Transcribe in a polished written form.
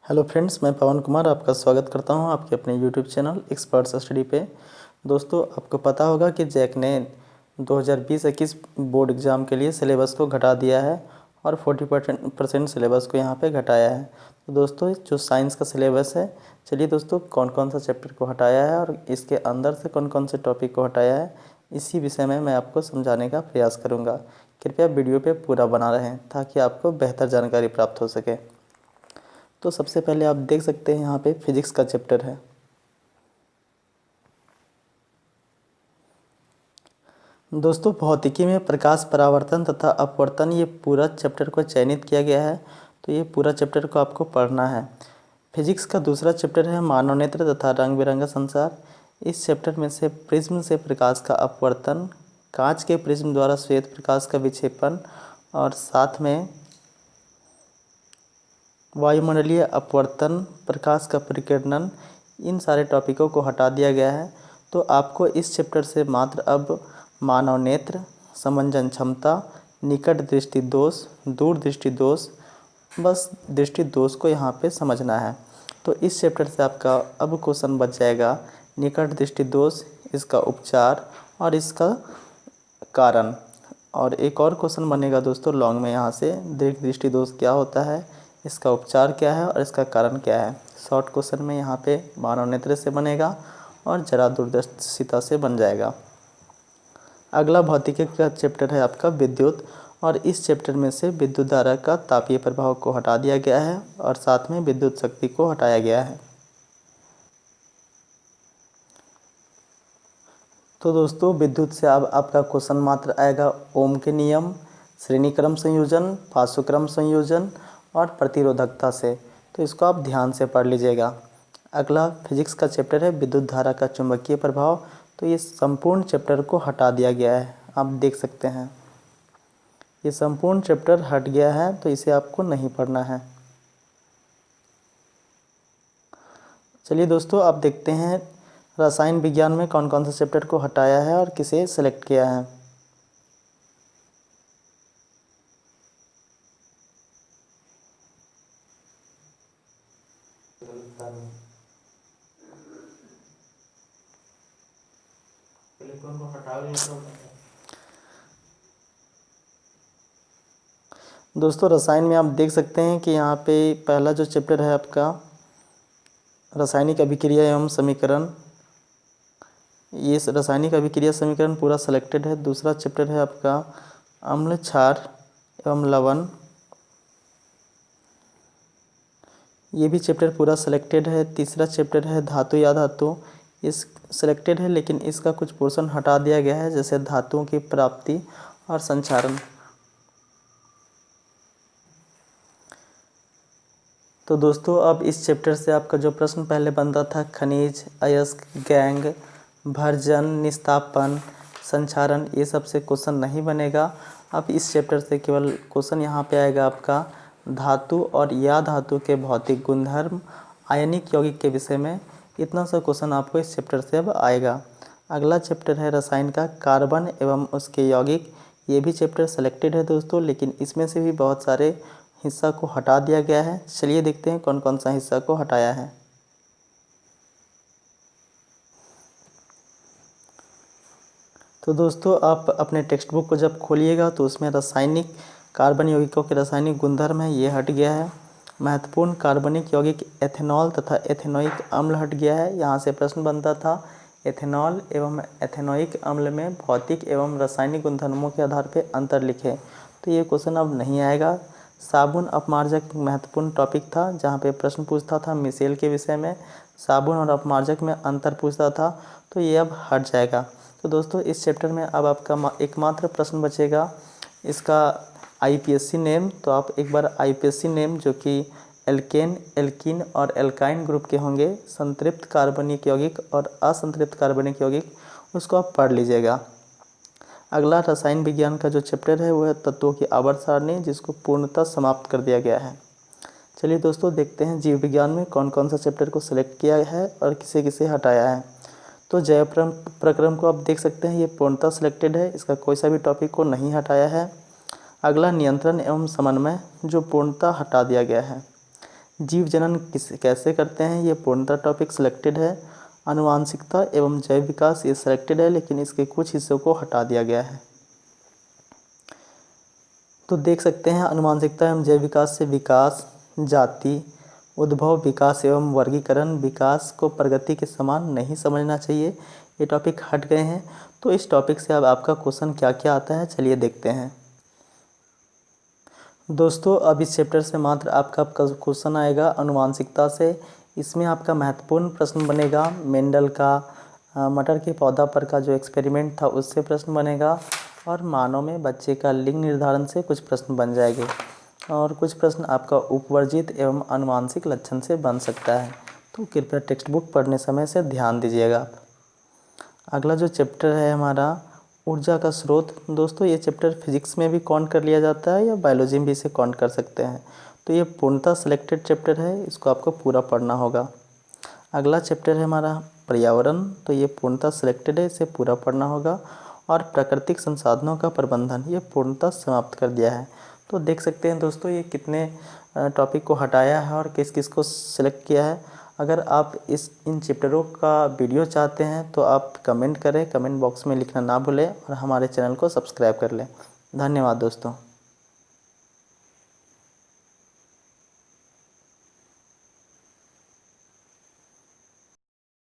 Hello friends, मैं पवन कुमार आपका स्वागत करता हूं आपके अपने यूट्यूब चैनल एक्सपर्ट्स स्टडी पे। दोस्तों, आपको पता होगा कि जैक ने 2020-21 बोर्ड एग्ज़ाम के लिए सिलेबस को घटा दिया है और 40% सिलेबस को यहां पे घटाया है। तो दोस्तों, जो साइंस का सिलेबस है, चलिए दोस्तों कौन कौन सा चैप्टर को हटाया है और इसके अंदर से कौन कौन से टॉपिक को हटाया है, इसी विषय में मैं आपको समझाने का प्रयास करूँगा। कृपया वीडियो पर पूरा बना रहें ताकि आपको बेहतर जानकारी प्राप्त हो सके। तो सबसे पहले आप देख सकते हैं यहाँ पे फिजिक्स का चैप्टर है। दोस्तों, भौतिकी में प्रकाश परावर्तन तथा अपवर्तन, ये पूरा चैप्टर को चयनित किया गया है। तो ये पूरा चैप्टर को आपको पढ़ना है। फिजिक्स का दूसरा चैप्टर है मानव नेत्र तथा रंग बिरंगा संसार। इस चैप्टर में से प्रिज्म से प्रकाश का अपवर्तन, कांच के प्रिज्म द्वारा श्वेत प्रकाश का विक्षेपण और साथ में वायुमंडलीय अपवर्तन, प्रकाश का परिकीर्णन, इन सारे टॉपिकों को हटा दिया गया है। तो आपको इस चैप्टर से मात्र अब मानव नेत्र, समंजन क्षमता, निकट दृष्टि दोष, दूर दृष्टि दोष, बस दृष्टि दोष को यहाँ पे समझना है। तो इस चैप्टर से आपका अब क्वेश्चन बच जाएगा निकट दृष्टि दोष, इसका उपचार और इसका कारण। और एक और क्वेश्चन बनेगा दोस्तों लॉन्ग में यहाँ से, दीर्घ दृष्टि दोष क्या होता है, इसका उपचार क्या है और इसका कारण क्या है। शॉर्ट क्वेश्चन में यहाँ पे मानव नेत्र से बनेगा और जरा दूरदर्शिता से बन जाएगा। अगला भौतिकी का चैप्टर है आपका विद्युत, और इस चैप्टर में से विद्युत धारा का तापीय प्रभाव को हटा दिया गया है और साथ में विद्युत शक्ति को हटाया गया है। तो दोस्तों, विद्युत से अब आपका क्वेश्चन मात्र आएगा ओम के नियम, श्रेणी क्रम संयोजन, पार्श्वक्रम संयोजन और प्रतिरोधकता से। तो इसको आप ध्यान से पढ़ लीजिएगा। अगला फिजिक्स का चैप्टर है विद्युत धारा का चुंबकीय प्रभाव। तो ये संपूर्ण चैप्टर को हटा दिया गया है, आप देख सकते हैं ये संपूर्ण चैप्टर हट गया है, तो इसे आपको नहीं पढ़ना है। चलिए दोस्तों, आप देखते हैं रसायन विज्ञान में कौन कौन से चैप्टर को हटाया है और किसे सेलेक्ट किया है। दोस्तों, रसायन में आप देख सकते हैं कि यहाँ पे पहला जो चैप्टर है आपका रासायनिक अभिक्रिया एवं समीकरण, ये रासायनिक अभिक्रिया समीकरण पूरा सेलेक्टेड है। दूसरा चैप्टर है आपका अम्ल क्षार एवं लवण, ये भी चैप्टर पूरा सेलेक्टेड है। तीसरा चैप्टर है धातु या धातु, इस सेलेक्टेड है लेकिन इसका कुछ पोर्शन हटा दिया गया है, जैसे धातुओं की प्राप्ति और संचारण। तो दोस्तों, अब इस चैप्टर से आपका जो प्रश्न पहले बनता था खनिज, अयस्क, गैंग, भर्जन, निस्तापन, संचारण, ये सब से क्वेश्चन नहीं बनेगा। अब इस चैप्टर से केवल क्वेश्चन यहाँ पे आएगा आपका धातु और या धातु के भौतिक गुणधर्म, आयनिक यौगिक के विषय में। इतना सा क्वेश्चन आपको इस चैप्टर से अब आएगा। अगला चैप्टर है रसायन का कार्बन एवं उसके यौगिक। ये भी चैप्टर सेलेक्टेड है दोस्तों, लेकिन इसमें से भी बहुत सारे हिस्सा को हटा दिया गया है। चलिए देखते हैं कौन कौन सा हिस्सा को हटाया है। तो दोस्तों, आप अपने टेक्स्ट बुक को जब खोलिएगा तो उसमें रासायनिक कार्बन यौगिकों के रासायनिक गुणधर्म है, ये हट गया है। महत्वपूर्ण कार्बनिक यौगिक एथेनॉल तथा एथेनोइक अम्ल हट गया है। यहाँ से प्रश्न बनता था एथेनॉल एवं एथेनोइक अम्ल में भौतिक एवं रासायनिक गुणधर्मों के आधार पर अंतर लिखे, तो ये क्वेश्चन अब नहीं आएगा। साबुन अपमार्जक महत्वपूर्ण टॉपिक था, जहाँ पे प्रश्न पूछता था मिसेल के विषय में, साबुन और अपमार्जक में अंतर पूछता था, तो ये अब हट जाएगा। तो दोस्तों, इस चैप्टर में अब आपका एकमात्र प्रश्न बचेगा इसका आईपीएससी नेम। तो आप एक बार आईपीएससी नेम, जो कि एल्केन, एल्कीन और एल्काइन ग्रुप के होंगे, संतृप्त कार्बनिक यौगिक और असंतृप्त कार्बनिक यौगिक, उसको आप पढ़ लीजिएगा। अगला रसायन विज्ञान का जो चैप्टर है वो है तत्वों की आवर्त सारणी, जिसको पूर्णतः समाप्त कर दिया गया है। चलिए दोस्तों, देखते हैं जीव विज्ञान में कौन कौन सा चैप्टर को सिलेक्ट किया है और किसे किसे हटाया है। तो जैव प्रक्रम को आप देख सकते हैं, ये पूर्णतः सिलेक्टेड है, इसका कोई सा भी टॉपिक को नहीं हटाया है। अगला नियंत्रण एवं समन्वय, जो पूर्णतः हटा दिया गया है। जीव जनन कैसे करते हैं, ये पूर्णतः टॉपिक सिलेक्टेड है। आनुवांशिकता एवं जैव विकास ये सिलेक्टेड है, लेकिन इसके कुछ हिस्सों को हटा दिया गया है। तो देख सकते हैं आनुवांशिकता एवं जैव विकास से विकास, जाति, उद्भव, विकास एवं वर्गीकरण, विकास को प्रगति के समान नहीं समझना चाहिए, ये टॉपिक हट गए हैं। तो इस टॉपिक से अब आपका क्वेश्चन क्या क्या आता है, चलिए देखते हैं। दोस्तों अब इस चैप्टर से मात्र आपका क्वेश्चन आएगा आनुवांशिकता से। इसमें आपका महत्वपूर्ण प्रश्न बनेगा मेंडल का मटर के पौधा पर का जो एक्सपेरिमेंट था उससे प्रश्न बनेगा, और मानव में बच्चे का लिंग निर्धारण से कुछ प्रश्न बन जाएंगे, और कुछ प्रश्न आपका उपवर्जित एवं आनुवांशिक लक्षण से बन सकता है। तो कृपया टेक्स्ट बुक पढ़ने समय से ध्यान दीजिएगा। अगला जो चैप्टर है हमारा ऊर्जा का स्रोत। दोस्तों ये चैप्टर फिजिक्स में भी काउंट कर लिया जाता है या बायोलॉजी में भी इसे काउंट कर सकते हैं। तो ये पूर्णतः सिलेक्टेड चैप्टर है, इसको आपको पूरा पढ़ना होगा। अगला चैप्टर है हमारा पर्यावरण। तो ये पूर्णतः सिलेक्टेड है, इसे पूरा पढ़ना होगा। और प्राकृतिक संसाधनों का प्रबंधन ये पूर्णतः समाप्त कर दिया है। तो देख सकते हैं दोस्तों ये कितने टॉपिक को हटाया है और किस किस को सिलेक्ट किया है। अगर आप इन चैप्टरों का वीडियो चाहते हैं तो आप कमेंट करें, कमेंट बॉक्स में लिखना ना भूलें, और हमारे चैनल को सब्सक्राइब कर लें। धन्यवाद दोस्तों।